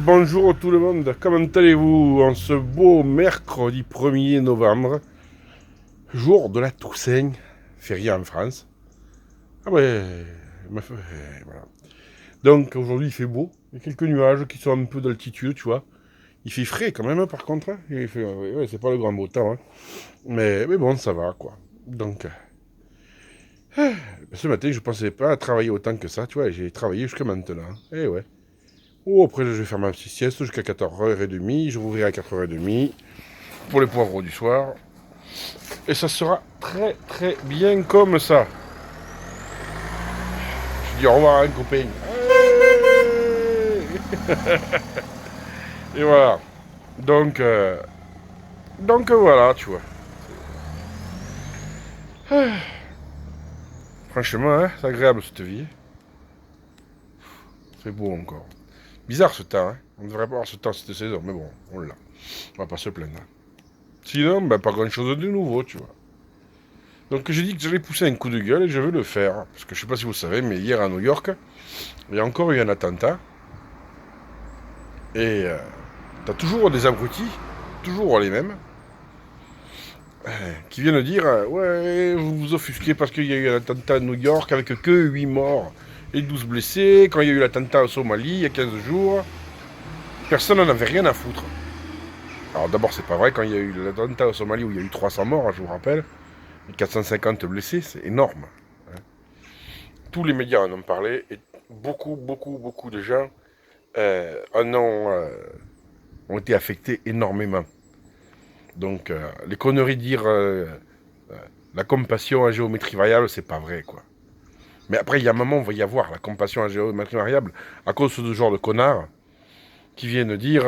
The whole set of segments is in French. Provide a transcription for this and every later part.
Bonjour tout le monde, comment allez-vous en ce beau mercredi 1er novembre, jour de la Toussaint, férié en France. Ah ouais, voilà. Donc aujourd'hui il fait beau, il y a quelques nuages qui sont un peu d'altitude, tu vois. Il fait frais quand même par contre, hein. Il fait, ouais, c'est pas le grand beau temps, hein. Mais bon, ça va quoi. Donc, ce matin je pensais pas travailler autant que ça, tu vois, et j'ai travaillé jusqu'à maintenant. Et ouais. Oh, après je vais faire ma petite sieste jusqu'à 4h30, je rouvrirai à 4h30 pour les poivrons du soir. Et ça sera très très bien comme ça. Je dis au revoir à un copain. Et voilà. Donc, voilà, tu vois. Franchement, hein, c'est agréable cette vie. C'est beau encore. Bizarre ce temps, hein. On devrait pas avoir ce temps cette saison, mais bon, on l'a. On va pas se plaindre. Sinon, ben, pas grand chose de nouveau, tu vois. Donc j'ai dit que j'allais pousser un coup de gueule et je vais le faire. Parce que je sais pas si vous savez, mais hier à New York, il y a encore eu un attentat. Et t'as toujours des abrutis, toujours les mêmes, qui viennent dire ouais, vous vous offusquez parce qu'il y a eu un attentat à New York avec que 8 morts et 12 blessés. Quand il y a eu l'attentat au Somalie il y a 15 jours, personne n'en avait rien à foutre. Alors d'abord, c'est pas vrai, quand il y a eu l'attentat au Somalie où il y a eu 300 morts, je vous rappelle, et 450 blessés, c'est énorme. Hein. Tous les médias en ont parlé et beaucoup de gens ont été affectés énormément. Donc, les conneries de dire la compassion en géométrie variable, c'est pas vrai, quoi. Mais après, il y a un moment, on va y avoir la compassion en géométrie variable à cause de ce genre de connards qui viennent dire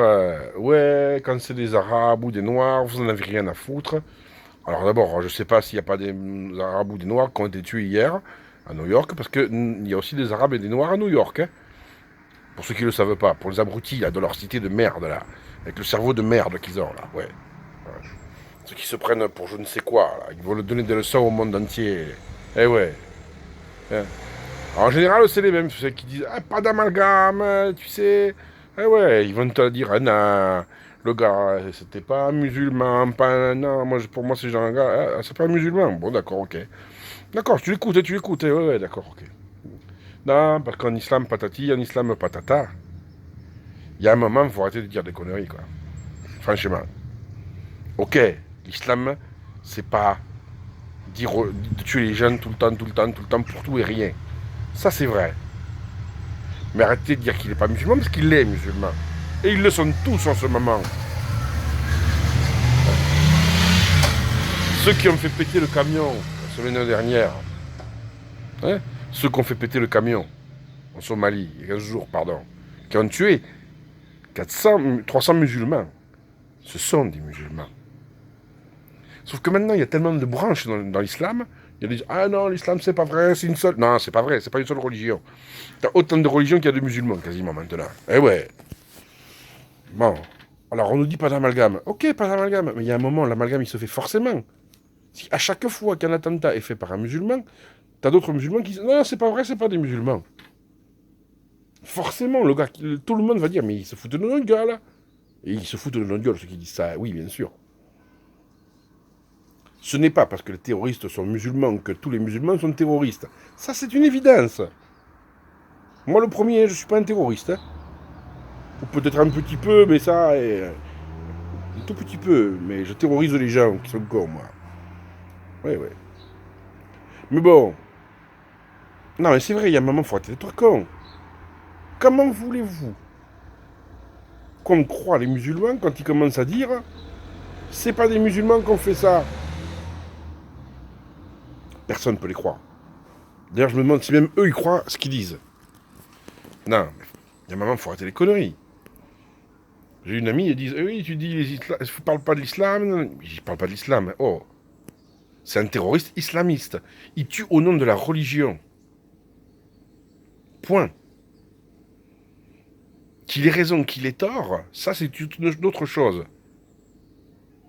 ouais, quand c'est des Arabes ou des Noirs, vous en avez rien à foutre. Alors d'abord, je sais pas s'il n'y a pas des Arabes ou des Noirs qui ont été tués hier à New York, parce qu'il y a aussi des Arabes et des Noirs à New York. Hein. Pour ceux qui ne le savent pas, pour les abrutis là, de leur cité de merde, là, avec le cerveau de merde qu'ils ont, là, ouais. Ceux qui se prennent pour je ne sais quoi, là. Ils veulent donner des leçons au monde entier. Eh ouais. Hein. En général, c'est les mêmes, ceux qui disent ah, pas d'amalgame, tu sais. Eh ouais, ils vont te dire ah non, le gars, c'était pas un musulman, pas non, pour moi c'est genre un gars, ah, c'est pas un musulman. Bon, d'accord, ok. D'accord, tu l'écoutes, ouais, ouais, d'accord, ok. Non, parce qu'en islam patati, en islam patata, il y a un moment, il faut arrêter de dire des conneries, quoi. Franchement. Ok, l'islam, c'est pas dire de tuer les jeunes tout le temps, pour tout et rien. Ça, c'est vrai. Mais arrêtez de dire qu'il n'est pas musulman, parce qu'il est musulman. Et ils le sont tous en ce moment. Ceux qui ont fait péter le camion la semaine dernière, hein, ceux qui ont fait péter le camion en Somalie, il y a 15 jours, pardon, qui ont tué 300 musulmans, ce sont des musulmans. Sauf que maintenant, il y a tellement de branches dans l'islam, il y a des gens, ah non, l'islam c'est pas vrai, c'est une seule. Non, c'est pas vrai, c'est pas une seule religion. T'as autant de religions qu'il y a de musulmans quasiment maintenant. Eh ouais. Bon. Alors on nous dit pas d'amalgame. Ok, pas d'amalgame. Mais il y a un moment, l'amalgame il se fait forcément. Si à chaque fois qu'un attentat est fait par un musulman, t'as d'autres musulmans qui disent non, c'est pas vrai, c'est pas des musulmans. Forcément, le gars, tout le monde va dire mais ils se foutent de notre gueule. Et ils se foutent de notre gueule ceux qui disent ça. Oui, bien sûr. Ce n'est pas parce que les terroristes sont musulmans que tous les musulmans sont terroristes. Ça, c'est une évidence. Moi, le premier, je suis pas un terroriste. Hein. Ou peut-être un petit peu, mais ça, un tout petit peu. Mais je terrorise les gens qui sont cons, moi. Ouais, ouais. Mais bon. Non, mais c'est vrai, il y a un moment, faut arrêter d'être con. Comment voulez-vous qu'on croit les musulmans quand ils commencent à dire c'est pas des musulmans qu'on fait ça? Personne ne peut les croire. D'ailleurs, je me demande si même eux, ils croient ce qu'ils disent. Non, il y a un moment, faut arrêter les conneries. J'ai une amie, elle dit oui, tu dis les je parle pas de l'islam. Je parle pas de l'islam. Oh, c'est un terroriste islamiste. Il tue au nom de la religion. Point. Qu'il ait raison, qu'il ait tort, ça c'est une autre chose.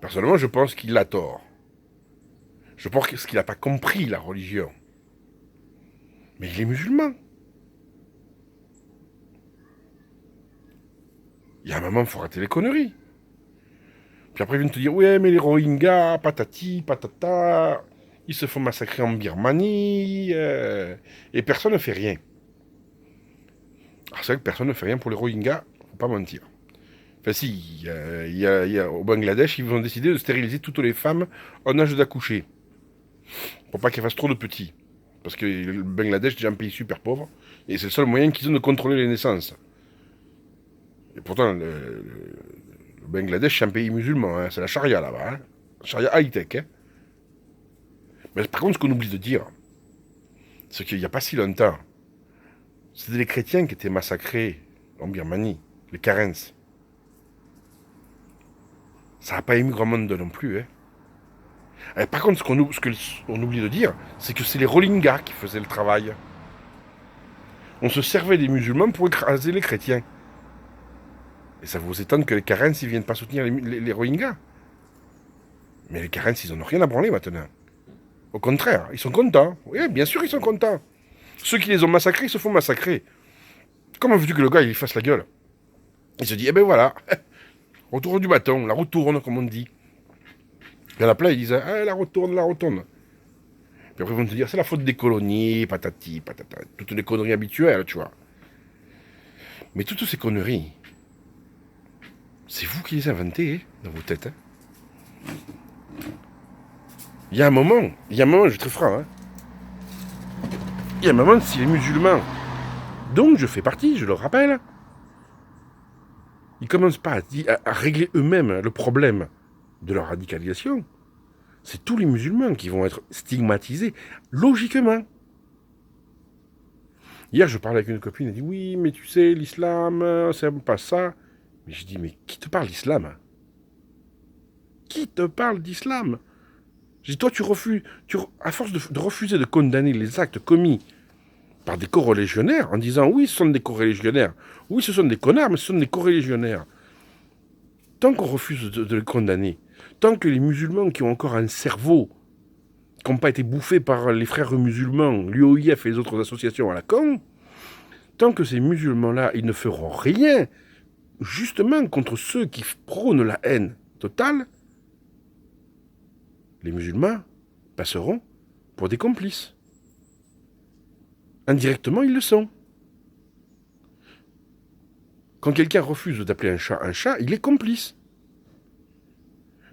Personnellement, je pense qu'il a tort. Je pense qu'il n'a pas compris la religion. Mais il est musulman. Il y a un moment, il faut arrêter les conneries. Puis après, ils viennent te dire, ouais, mais les Rohingyas, patati, patata, ils se font massacrer en Birmanie, et personne ne fait rien. Alors c'est vrai que personne ne fait rien pour les Rohingyas, faut pas mentir. Enfin si, au Bangladesh, ils vont décider de stériliser toutes les femmes en âge d'accoucher. Pour pas qu'elles fassent trop de petits. Parce que le Bangladesh est déjà un pays super pauvre, et c'est le seul moyen qu'ils ont de contrôler les naissances. Et pourtant, le Bangladesh, c'est un pays musulman, hein, c'est la charia là-bas. Hein. Charia high-tech. Hein. Mais par contre, ce qu'on oublie de dire, c'est qu'il n'y a pas si longtemps, c'était les chrétiens qui étaient massacrés en Birmanie, les Karens. Ça n'a pas ému grand monde non plus. Hein. Et par contre, ce qu'on oublie de dire, c'est que c'est les Rohingyas qui faisaient le travail. On se servait des musulmans pour écraser les chrétiens. Et ça vous étonne que les Karens, ils viennent pas soutenir les Rohingyas. Mais les Karens, ils n'en ont rien à branler maintenant. Au contraire, ils sont contents. Oui, bien sûr, ils sont contents. Ceux qui les ont massacrés, ils se font massacrer. Comment veux-tu que le gars, il fasse la gueule? Il se dit, eh ben voilà, retour du bâton, la roue tourne, comme on dit. Il y en a plein, ils disent, ah, la roue tourne, la roue tourne. Puis après, ils vont te dire, c'est la faute des colonies, patati, patata, toutes les conneries habituelles, tu vois. Mais toutes ces conneries, c'est vous qui les inventez, hein, dans vos têtes. Hein. Il y a un moment, je vais être franc, hein. Il y a un moment, si les musulmans, dont je fais partie, je le rappelle, ils commencent pas à régler eux-mêmes le problème de leur radicalisation, c'est tous les musulmans qui vont être stigmatisés, logiquement. Hier, je parlais avec une copine, elle dit, oui, mais tu sais, l'islam, c'est pas ça. Mais je dis, mais qui te parle d'islam? Qui te parle d'islam? Je dis, toi, tu refuses, à force de refuser de condamner les actes commis par des coreligionnaires, en disant, oui, ce sont des coreligionnaires, oui, ce sont des connards, mais ce sont des coreligionnaires. Tant qu'on refuse de les condamner, tant que les musulmans qui ont encore un cerveau, qui n'ont pas été bouffés par les frères musulmans, l'UOIF et les autres associations à la con, tant que ces musulmans-là, ils ne feront rien, justement contre ceux qui prônent la haine totale, les musulmans passeront pour des complices. Indirectement, ils le sont. Quand quelqu'un refuse d'appeler un chat, il est complice.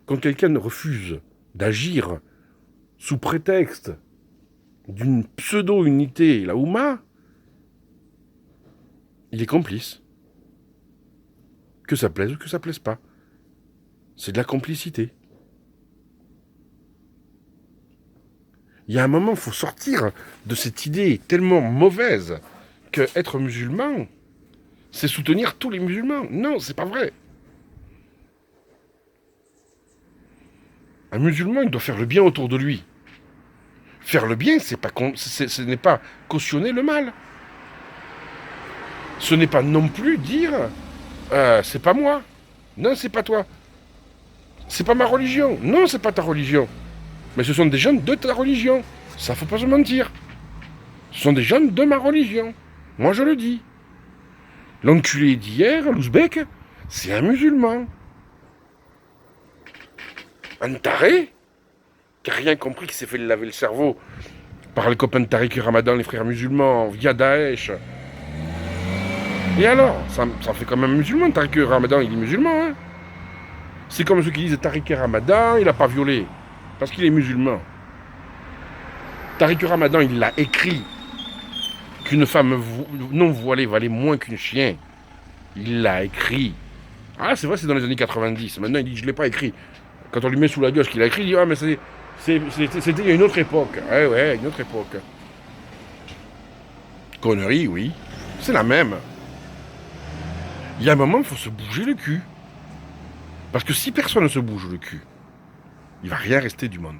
Quand quelqu'un refuse d'agir sous prétexte d'une pseudo-unité, la Oumma, il est complice. Que ça plaise ou que ça plaise pas. C'est de la complicité. Il y a un moment, il faut sortir de cette idée tellement mauvaise que être musulman, c'est soutenir tous les musulmans. Non, c'est pas vrai. Un musulman, il doit faire le bien autour de lui. Faire le bien, ce n'est pas cautionner le mal. Ce n'est pas non plus dire c'est pas moi. Non, c'est pas toi. C'est pas ma religion. Non, c'est pas ta religion. Mais ce sont des gens de ta religion. Ça, faut pas se mentir. Ce sont des gens de ma religion. Moi, je le dis. L'enculé d'hier, l'ouzbek, c'est un musulman. Un taré qui n'a rien compris, qui s'est fait laver le cerveau par les copains de Tariq Ramadan, les frères musulmans, via Daesh. Et alors, ça fait quand même musulman, Tariq Ramadan, il est musulman, hein. C'est comme ceux qui disent Tariq Ramadan, il n'a pas violé, parce qu'il est musulman. Tariq Ramadan, il l'a écrit qu'une femme non voilée valait moins qu'un chien. Il l'a écrit. Ah, c'est vrai, c'est dans les années 90. Maintenant, il dit, je ne l'ai pas écrit. Quand on lui met sous la gueule ce qu'il a écrit, il dit, ah, mais c'était il y a une autre époque. Ouais, une autre époque. Connerie, oui. C'est la même. Il y a un moment, il faut se bouger le cul. Parce que si personne ne se bouge le cul, il va rien rester du monde.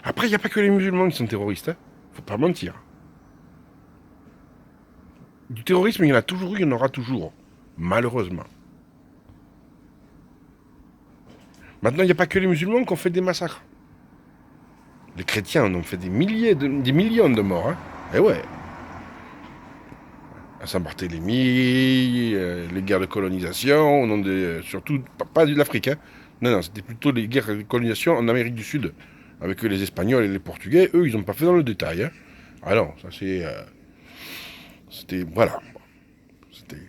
Après, il n'y a pas que les musulmans qui sont terroristes. Hein. Faut pas mentir. Du terrorisme, il y en a toujours eu, il y en aura toujours. Malheureusement. Maintenant, il n'y a pas que les musulmans qui ont fait des massacres. Les chrétiens en ont fait des millions de morts. Hein. Eh ouais. à Saint-Barthélemy, les guerres de colonisation, au nom de, surtout pas de l'Afrique, hein. Non, non, c'était plutôt les guerres de colonisation en Amérique du Sud, avec les Espagnols et les Portugais. Eux, ils n'ont pas fait dans le détail, hein. Ah non, ça c'est, c'était, voilà, c'était.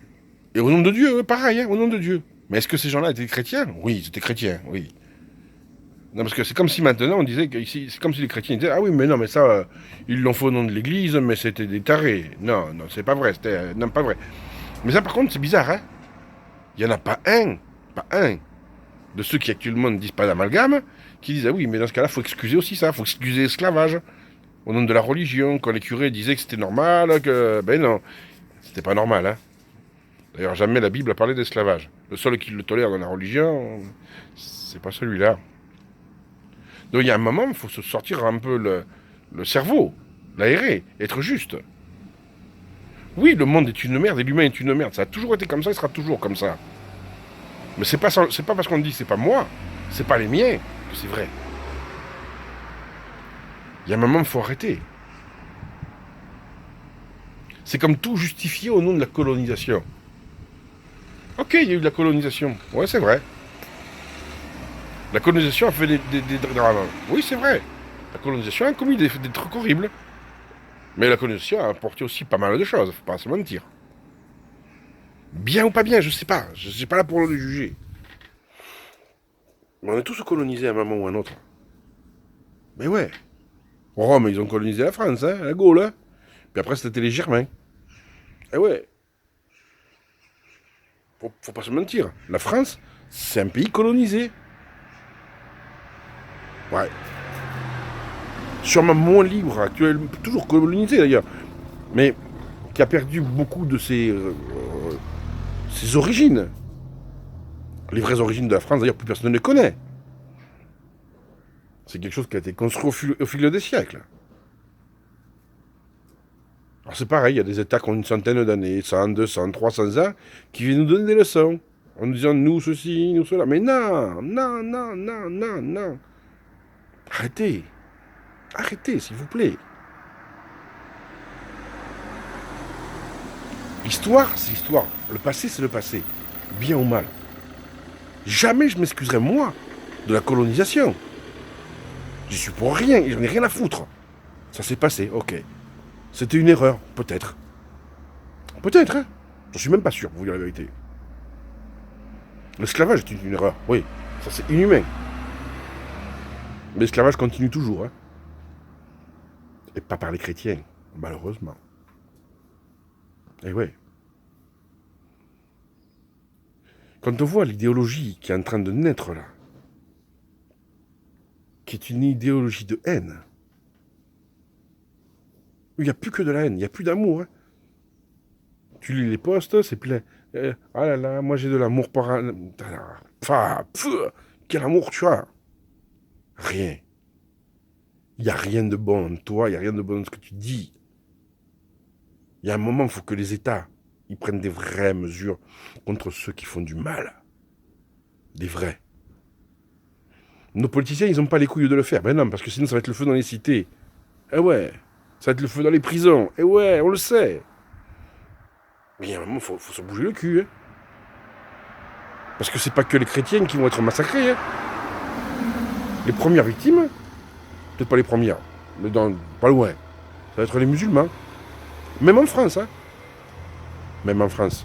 Et au nom de Dieu, pareil, hein, au nom de Dieu. Mais est-ce que ces gens-là étaient chrétiens? Oui, ils étaient chrétiens, oui. Non, parce que c'est comme si maintenant on disait que c'est comme si les chrétiens disaient ah oui mais non mais ça ils l'ont fait au nom de l'Église mais c'était des tarés. Non non c'est pas vrai c'était non pas vrai. Mais ça par contre c'est bizarre hein. Il y en a pas un de ceux qui actuellement ne disent pas d'amalgame qui disent ah oui mais dans ce cas-là faut excuser aussi ça, faut excuser l'esclavage au nom de la religion quand les curés disaient que c'était normal que ben non c'était pas normal hein. D'ailleurs jamais la Bible a parlé d'esclavage. Le seul qui le tolère dans la religion c'est pas celui-là. Donc il y a un moment, il faut se sortir un peu le cerveau, l'aérer, être juste. Oui, le monde est une merde et l'humain est une merde. Ça a toujours été comme ça, il sera toujours comme ça. Mais c'est pas parce qu'on dit c'est pas moi, c'est pas les miens que c'est vrai. Il y a un moment, il faut arrêter. C'est comme tout justifier au nom de la colonisation. Ok, il y a eu de la colonisation. Ouais, c'est vrai. La colonisation a fait des drames. Oui, c'est vrai. La colonisation a commis des trucs horribles. Mais la colonisation a apporté aussi pas mal de choses, faut pas se mentir. Bien ou pas bien, je sais pas. Je suis pas là pour le juger. Mais on est tous colonisés à un moment ou à un autre. Mais ouais. Rome, ils ont colonisé la France, hein, la Gaule. Hein. Puis après, c'était les Germains. Eh ouais. Faut pas se mentir. La France, c'est un pays colonisé. Ouais. Sûrement moins libre, actuellement, toujours colonisé d'ailleurs. Mais qui a perdu beaucoup de ses origines. Les vraies origines de la France, d'ailleurs, plus personne ne les connaît. C'est quelque chose qui a été construit au fil des siècles. Alors c'est pareil, il y a des États qui ont une centaine d'années, 100, 200, 300 ans, qui viennent nous donner des leçons, en nous disant nous ceci, nous cela. Mais non, non, non, non, non, non. Arrêtez. Arrêtez, s'il vous plaît. L'histoire, c'est l'histoire. Le passé, c'est le passé. Bien ou mal. Jamais je m'excuserai, moi, de la colonisation. J'y suis pour rien, j'en ai rien à foutre. Ça s'est passé, ok. C'était une erreur, peut-être. Peut-être, hein. Je suis même pas sûr, pour vous dire la vérité. L'esclavage est une erreur, oui. Ça, c'est inhumain. Mais l'esclavage continue toujours, hein. Et pas par les chrétiens, malheureusement. Et ouais. Quand on voit l'idéologie qui est en train de naître là, qui est une idéologie de haine, il n'y a plus que de la haine, il n'y a plus d'amour. Hein. Tu lis les posts, c'est plein. Ah là là, moi j'ai de l'amour par un. Quel amour tu as? Rien. Il n'y a rien de bon en toi, il n'y a rien de bon dans ce que tu dis. Il y a un moment, il faut que les États ils prennent des vraies mesures contre ceux qui font du mal. Des vrais. Nos politiciens, ils n'ont pas les couilles de le faire. Ben non, parce que sinon, ça va être le feu dans les cités. Eh ouais. Ça va être le feu dans les prisons. Eh ouais, on le sait. Mais il y a un moment, faut se bouger le cul. Hein. Parce que c'est pas que les chrétiens qui vont être massacrés. Hein. Les premières victimes, peut-être pas les premières, mais pas loin, ça va être les musulmans. Même en France. Hein. Même en France.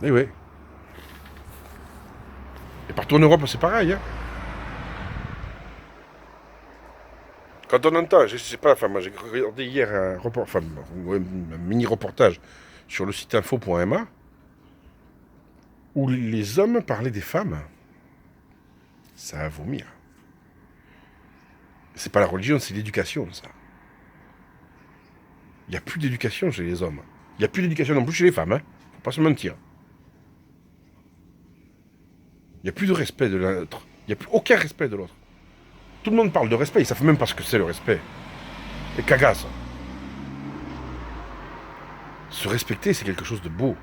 Eh ouais. Et partout en Europe, c'est pareil. Hein. Quand on entend, je sais pas, enfin, moi j'ai regardé hier un mini-reportage sur le site info.ma où les hommes parlaient des femmes. Ça va vomir. C'est pas la religion, c'est l'éducation, ça. Il n'y a plus d'éducation chez les hommes. Il n'y a plus d'éducation non plus chez les femmes, hein. Faut pas se mentir. Il n'y a plus de respect de l'autre. Il n'y a plus aucun respect de l'autre. Tout le monde parle de respect, ils savent même pas ce que c'est le respect. Et cagasse. Se respecter, c'est quelque chose de beau,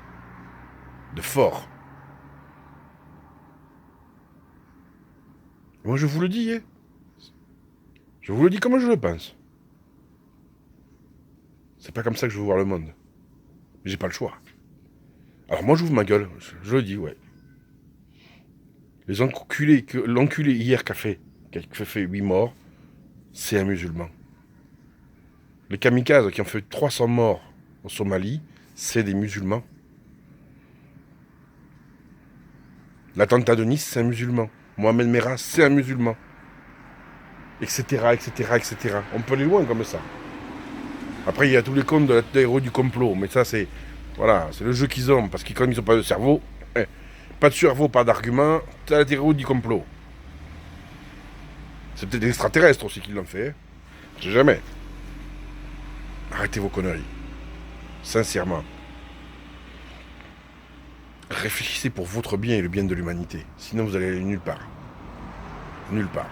de fort. Moi, je vous le dis, hein. Je vous le dis comme je le pense. C'est pas comme ça que je veux voir le monde. J'ai pas le choix. Alors moi j'ouvre ma gueule, je le dis, ouais. Les enculés, l'enculé hier qui a fait 8 morts, c'est un musulman. Les kamikazes qui ont fait 300 morts en Somalie, c'est des musulmans. L'attentat de Nice, c'est un musulman. Mohamed Merah, c'est un musulman. Etc, etc, etc. On peut aller loin comme ça. Après, il y a tous les comptes de la héros du complot. Mais ça, c'est... Voilà, c'est le jeu qu'ils ont. Parce que comme ils n'ont pas de cerveau, pas de cerveau, pas d'argument, t'as la héros du complot. C'est peut-être des extraterrestres aussi qui l'ont fait. Je sais jamais. Arrêtez vos conneries. Sincèrement. Réfléchissez pour votre bien et le bien de l'humanité. Sinon, vous allez aller nulle part. Nulle part.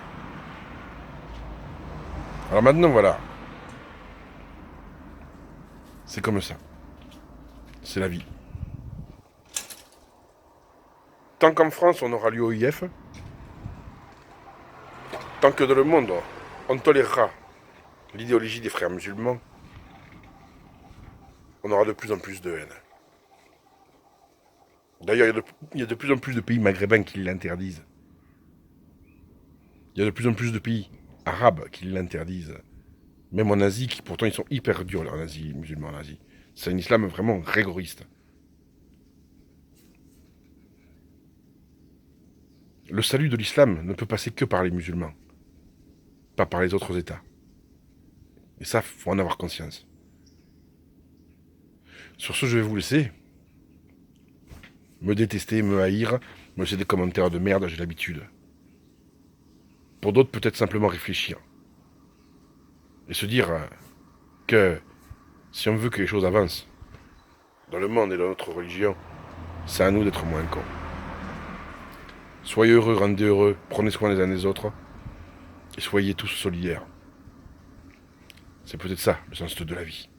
Alors maintenant, voilà. C'est comme ça. C'est la vie. Tant qu'en France, on aura l'UOIF, tant que dans le monde, on tolérera l'idéologie des frères musulmans, on aura de plus en plus de haine. D'ailleurs, il y a de plus en plus de pays maghrébins qui l'interdisent. Il y a de plus en plus de pays arabes qui l'interdisent. Même en Asie, qui pourtant ils sont hyper durs, en Asie, les musulmans en Asie. C'est un islam vraiment rigoriste. Le salut de l'islam ne peut passer que par les musulmans, pas par les autres États. Et ça, faut en avoir conscience. Sur ce, je vais vous laisser. Me détester, me haïr, me laisser des commentaires de merde, j'ai l'habitude. Pour d'autres, peut-être simplement réfléchir. Et se dire que si on veut que les choses avancent, dans le monde et dans notre religion, c'est à nous d'être moins cons. Soyez heureux, rendez heureux, prenez soin les uns des autres, et soyez tous solidaires. C'est peut-être ça, le sens de la vie.